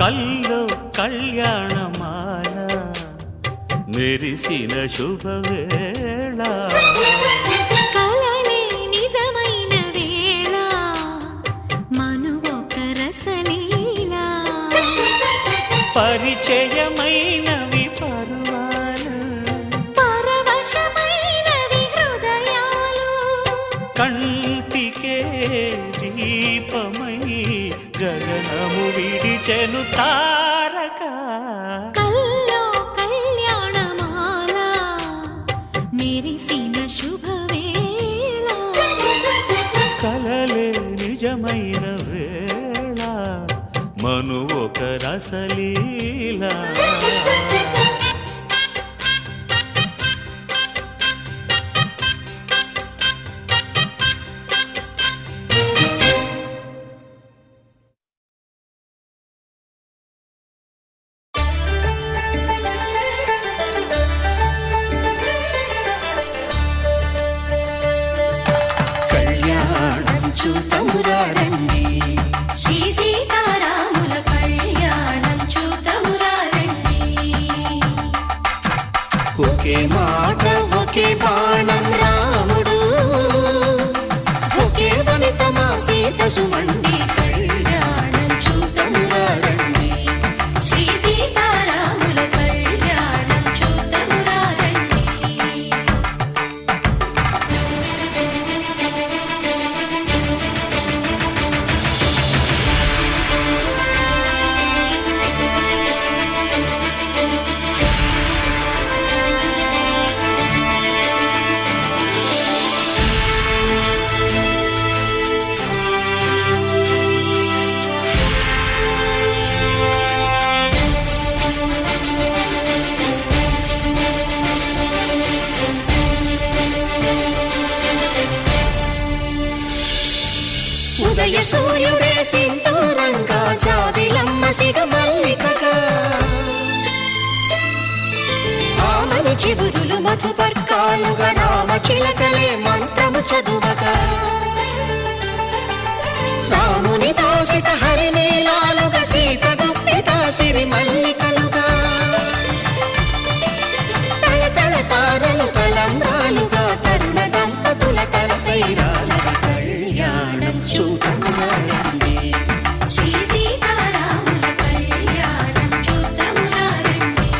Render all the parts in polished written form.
కల్లో కళ్యాణమాల మెరిసిన శుభవేళ కలలే నిజమైన వేళ మనువొక రసలీల పరిచయమైనవి పర్వాలు పరవశమైనవి హృదయాలు కంటికే దీపమై గగనము విడిచెను తారక కల్లో కళ్యాణమాల మెరిసిన శుభవేళ కలలే నిజమైన వేళ మను ఒక రసలీల చూతమురారండి శ్రీ సీతారాముల కళ్యాణం చూతమురారండి ఒకే మాట ఒకే బాణం రాముడు ఒకే వనిత మా సీత సుమండి కళ్యాణం చూతమురారండి శ్రీ సీతారాముల కళ్యాణం చూతమురారండి ఉదయ సూర్యుడే సింధూరంగా జాబిలమ్మ సిగ మల్లికగా ఆమని చివురులు మధుపర్కాలుగా రామ చిలకలే మంత్రము చదువగా రాముని దోసిట హరినీలాలుగా సీత గుప్పిట సిరి మల్లికలుగా తళతళ తారలు తలంబ్రాలుగా తరుణ దంపతుల తలపైరాలుగా కళ్యాణం చూతమురారండి శ్రీ సీతారాముల కళ్యాణం చూతమురారండి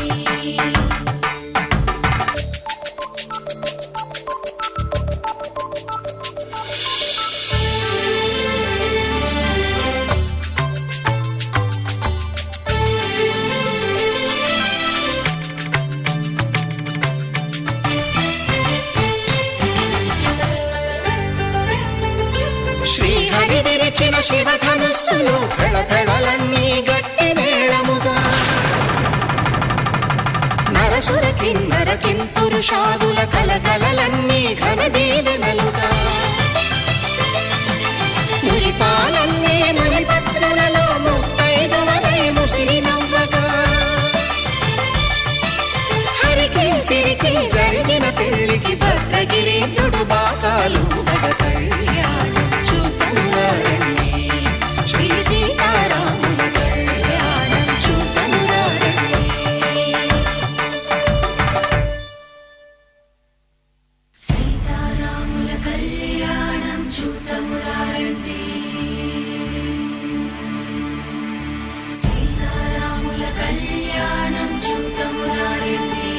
శ్రీహరి విరిచిన శివధనుస్సులు పెళపెళలన్నీ గట్టి మేళముగా నరసుర కిన్నర కింపురుషాదుల కలకలలన్నీ ఘన దీవెనలుగా మురిపాలన్నీ మణిపత్రులలో ముత్తైదువలై ముసిరి నవ్వగా హరికి సిరికి జరిగిన పెళ్లికి భద్రగిరీంద్రుడు బాకాలు మగ కళ్యాణం చూతమురారండి శ్రీ సీతారాముల కళ్యాణం చూతమురారండి సీతారాముల కళ్యాణం చూతమురారండి సీతారాముల కళ్యాణం చూతమురారండి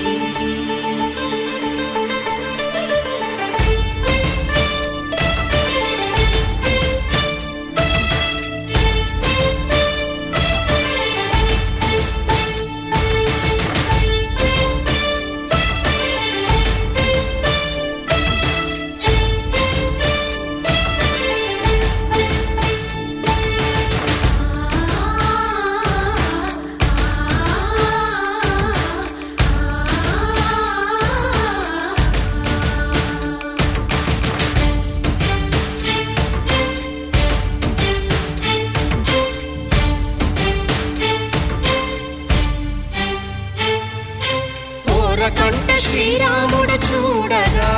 కంట శ్రీరాముడు చూడగా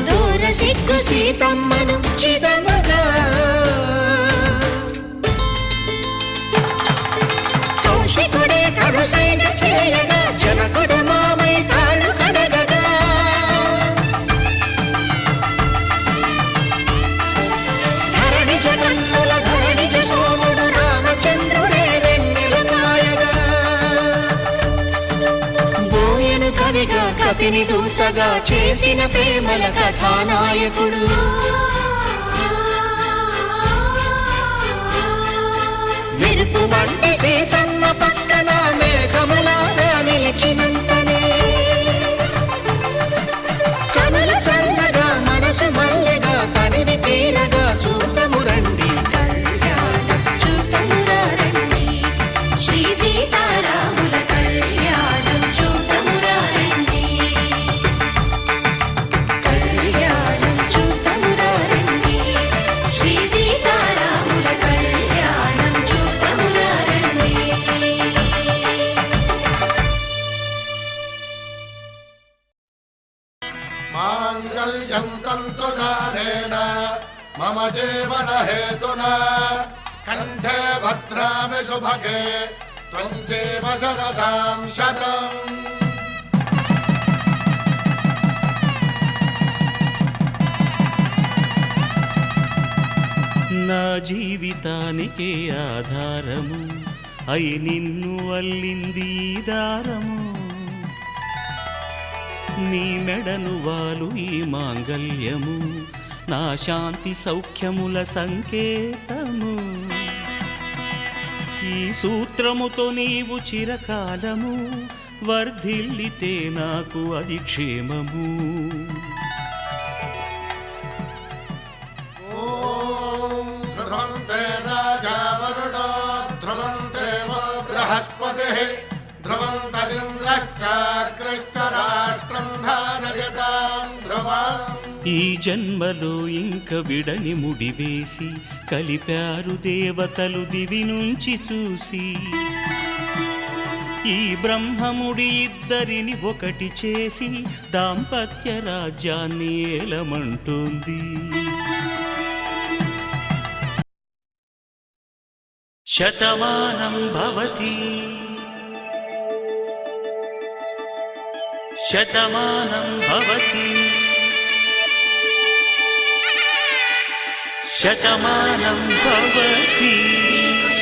దూర సిగ్గు సీతమ్మను చిదమగా చేయగా జనకుడు మామై కాళ్ళు కడగగా ధరణి జగన్నుల ధరణిజ సోముడు రామచంద్రుడే వెన్నెల కాయగా బోయను కవిగా కపిని దూతగా చేసిన ప్రేమల కథానాయకుడు మెరుపు వంటి సీతమ్మ పక్కన మేఘములాగా నిలిచినంతనే కనుల చల్లగా మనసు మల్లెగా తనివి తీరగా చూతము రండి కళ్యాణం చూతమురా రండి శ్రీ సీతారాముల కళ్యాణం చూతమురా రండి కళ్యాణం చూతమురా రండి శ్రీ సీతారాముల కళ్యాణం చూతమురా రండి మాంగళ్యం తంతునానేన మమ జీవన హేతునా కంఠే భద్రామి శుభగే త్వం జీవ శరదాం శతం నా జీవితానికే ఆధారము అయి నిన్ను అల్లింది ఈ దారము నీ మెడను వాలు ఈ మాంగల్యము నా శాంతి సౌఖ్యముల సంకేతము ఈ సూత్రముతో నీవు చిరకాలము వర్ధిల్లితే నాకు అది క్షేమము ఓం ధ్రువంతే రాజా వరుణో ధ్రువంతే వో బృహస్పతిః ధ్రువంతరింద్రశ్చాగ్రశ్చ రాష్ట్రం ధారయతాం ధ్రువం ఈ జన్మలో ఇంక విడని ముడివేసి కలిపారు దేవతలు దివి నుంచి చూసి ఈ బ్రహ్మముడి ఇద్దరిని ఒకటి చేసి దాంపత్య రాజ్యాన్ని ఏలమంటుంది శతమానం భవతి శతమానం భవతి శతమానం భవతి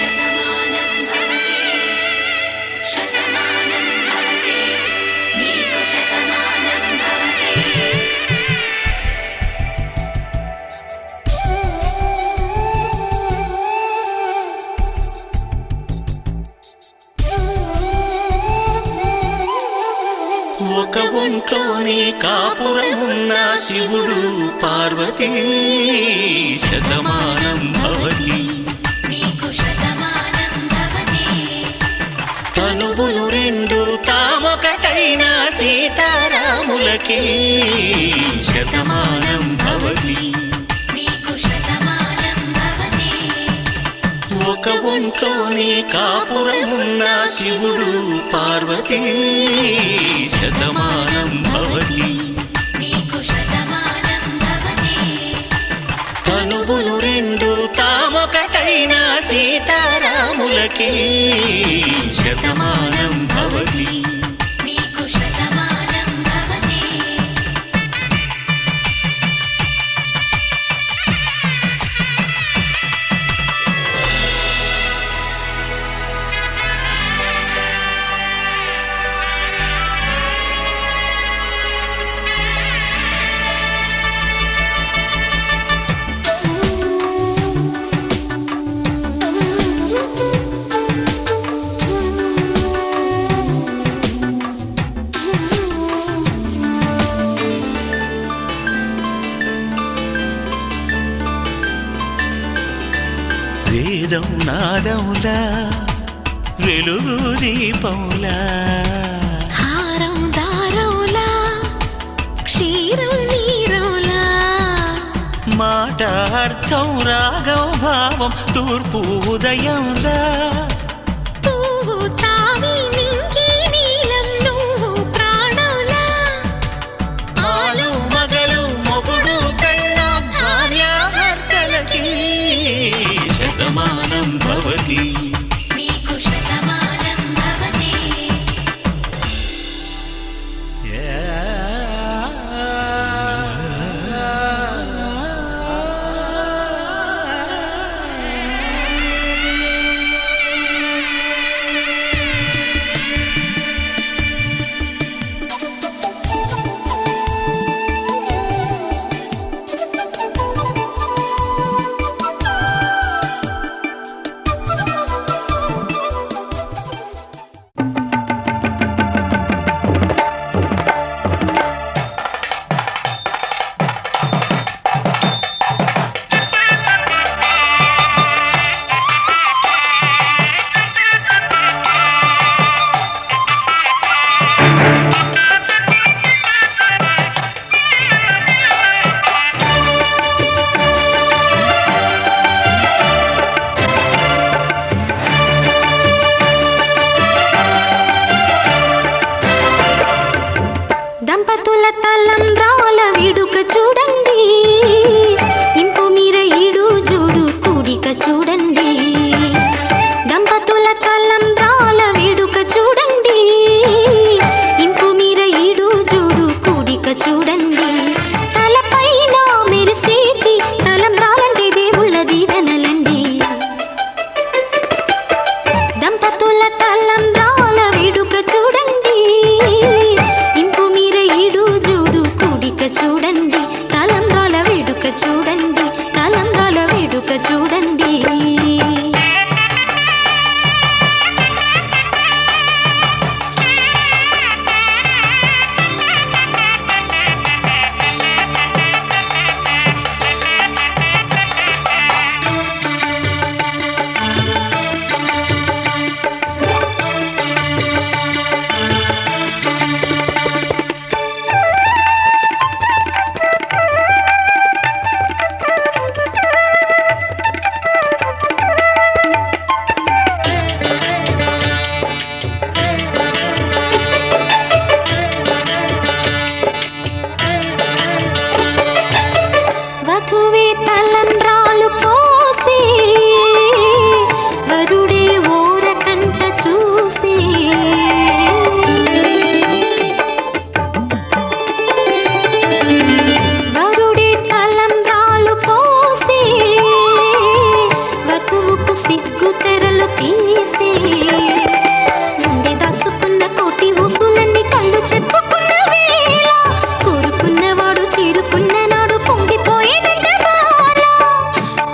శతమానం భవతి శతమానం భవతి నీకు శతమానం భవతి ఒక ఒంట్లోనే కాపురమున్న శివుడు పార్వతీ శతమానం భవతి నీకు శతమానం భవతి తనువులు రెండు తామొకటైన సీతారాములకి శతమానం భవతి నీకు శతమానం భవతి ఒక ఒంట్లోనే కాపురమున్న శివుడు పార్వతీ శతమానం భవతి నీకు శతమానం భవతి తనువులు రెండు తామొకటైన సీతారాములకి శతమానం భవతి నీకు శతమానం భవతి వేదం నాదములా వెలుగు దీపంలా హారం దారంలా క్షీరం నీరంలా మాట అర్థం రాగం భావం తూర్పు ఉదయంలా పువ్వు తావి నింగి నీలం నువ్వు ప్రాణంలా ఆలు మగలు మొగుడు పెళ్ళ భార్యాభర్తలకి శతమానం భవతి నీకు శతమానం భవతి దంపతుల తలంబ్రాల వేడుక చూడండి, ఇంపు మీర ఈడు జోడు కూడిక చూడండి. దంపతుల తలంబ్రాల వేడుక చూడండి, ఇంపు మీర ఈడు జోడు కూడిక చూడండి. తలపైన మెరిసేటి తలంబ్రాలంటే దేవుళ్ళ దీవెనలండి. దంపతుల తలంబ్రాల వేడుక చూడండి, ఇంపు మీర ఈడు జోడు కూడిక చూడండి. తలంబ్రాల వేడుక చూడండి, తలంబ్రాల వేడుక చూడండి. వధువే తలంబ్రాలు పోసి, వరుడే ఓరకంట చూసి. వరుడే తలంబ్రాలు పోసి, వధువుకు సిగ్గు తెరలు తీసి. గుండె దాచుకున్న కోటి ఊసులన్నీ కళ్ళు చెప్పుకున్న వేళ, కోరుకున్నవాడు చేరుకున్న నాడు పొంగిపోయేనంట బాల.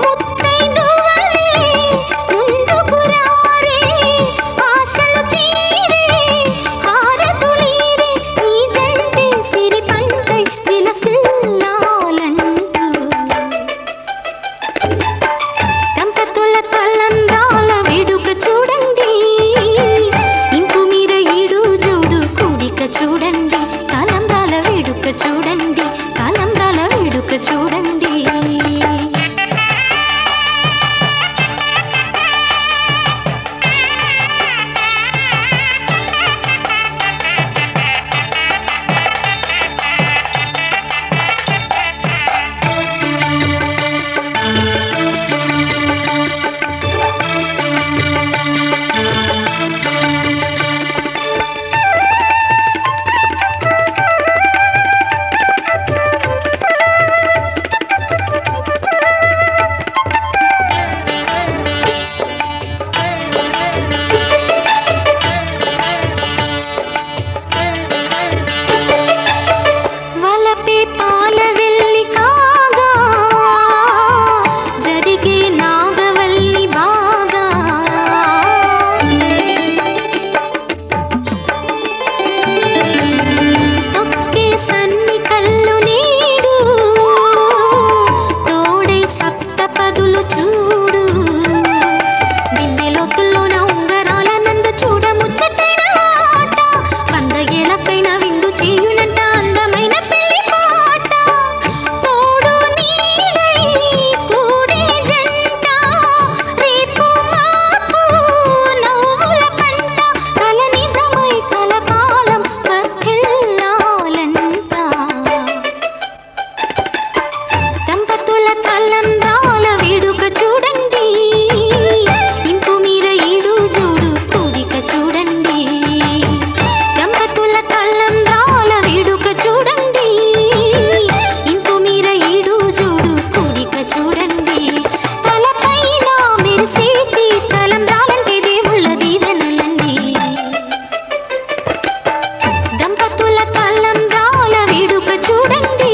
ముత్తైదువలే ముందుకు రారే, ఆశలు తీరే హారతులీరే, ఈ జంటే సిరి పంటై విలసిల్లాలంటూ. దంపతుల తలంబ్రాల వేడుక చూడండి, ఇంపు మీర ఈడు జోడు కూడిక చూడండి. తలంబ్రాల వేడుక చూడండి, తలంబ్రాల వేడుక చూడండి. వలపే పాల వెల్లి కాగా, జరిగే నాగవల్లి బాగా. తొక్కే సన్ని కళ్ళు నీడు, తోడై సప్తపదులు చూడు. బిందెలోతుల్లోన ఉంగరాల నందు చూడ ముచ్చటైన ఆట, 100 ఏళ్ళకైనా విందు చేయునంట అందమైన పెళ్లి పాట. తోడు నీడై కూడే జంట, రేపు మాపు నవ్వుల పంట. కల నిజమై కలకాలం వర్ధిల్లాలంట. దంపతుల తలంబ్రాల వేడుక చూడండి, ఇంపు మీర ఈడు జోడు కూడిక చూడండి. దంపతుల తలంబ్రాల వేడుక చూడండి, ఇంపు మీర ఈడు జోడు కూడిక చూడండి. తలపైన మెరిసేటి తలంబ్రాలంటే దేవుళ్ళ దీవెనలండి. దంపతుల తలంబ్రాల వేడుక చూడండి,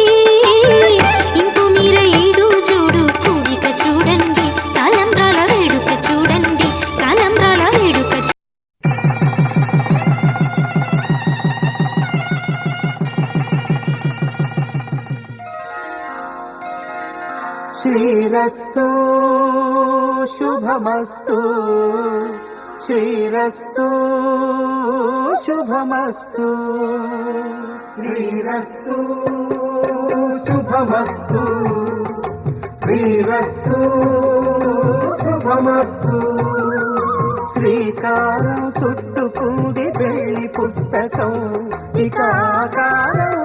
ఇంపు మీర ఈడు జోడు కూడిక చూడండి. తలంబ్రాల వేడుక చూడండి, తలంబ్రాల వేడుక శ్రీరస్తు శుభమస్తు, శ్రీరస్తు శుభమస్తు, శ్రీరస్తు శుభమస్తు, శ్రీరస్తు శుభమస్తు. శ్రీకారం చుట్టుకుంది పెళ్లి పుస్తకం, ఇక ఆకారం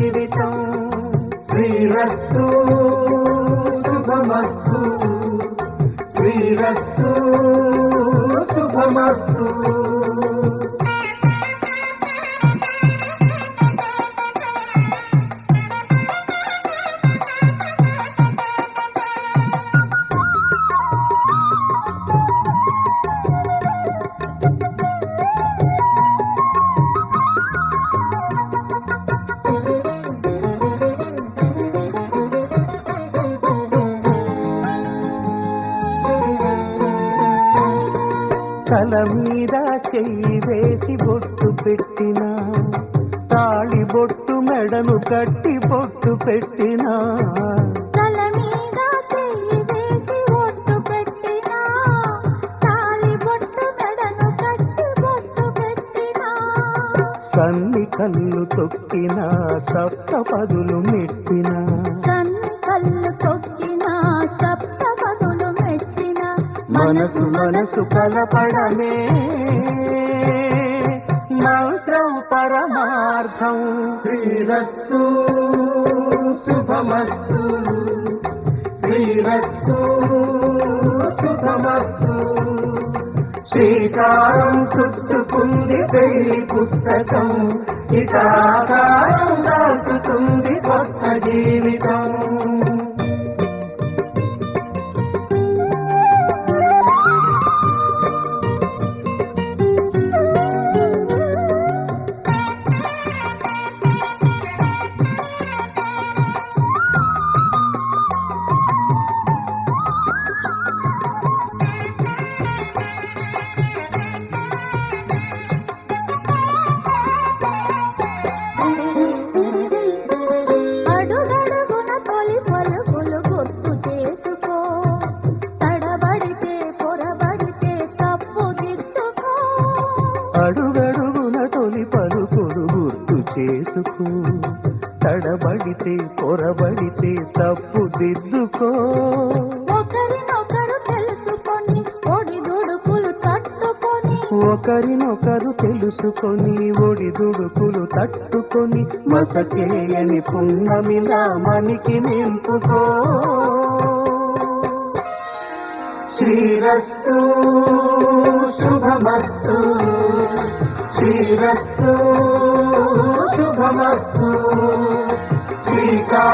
జీవితం. శ్రీరస్తు శుభమస్తు, శ్రీరస్తు శుభమస్తు. తల మీద చెయ్యి వేసి బొట్టు పెట్టినా, తాళి బొట్టు మెడను కట్టి బొట్టు పెట్టినా, తల మీద చెయ్యి వేసి ఒట్టు పెట్టినా, తాళి బొట్టు మెడను కట్టి బొట్టు పెట్టినా, సన్ని కళ్ళు తొక్కినా, సప్త పదులు మెట్టినా, సన్ని కళ్ళు తొక్కినా, సప్త పదులు మెట్టినా, మనసు మనసు కలపడమే మంత్రం పరమార్థం. శ్రీరస్తు శుభమస్తు, శ్రీరస్తు శుభమస్తు. శ్రీకారం చుట్టుకుంది పెళ్లి పుస్తకం, ఇక ఆకారం దాల్చుతుంది కొత్త జీవితం. అడుగడుగున తొలి పలుకులు గుర్తు చేసుకో, తడబడితే పొరబడితే తప్పు దిద్దుకో. అడుగడుగున తొలి పలుకులు గుర్తు చేసుకో, తడబడితే పొరబడితే తప్పు దిద్దుకో. ఒకరినొకరు తెలుసుకొని ఒడిదుడుకులు తట్టుకొని, ఒకరినొకరు తెలుసుకొని ఒడిదుడుకులు తట్టుకొని, మసకేయని పున్నమిలా మనికి నింపుకో. శ్రీరస్తు శుభమస్తు, శ్రీరస్తు శుభమస్తు. శ్రీకా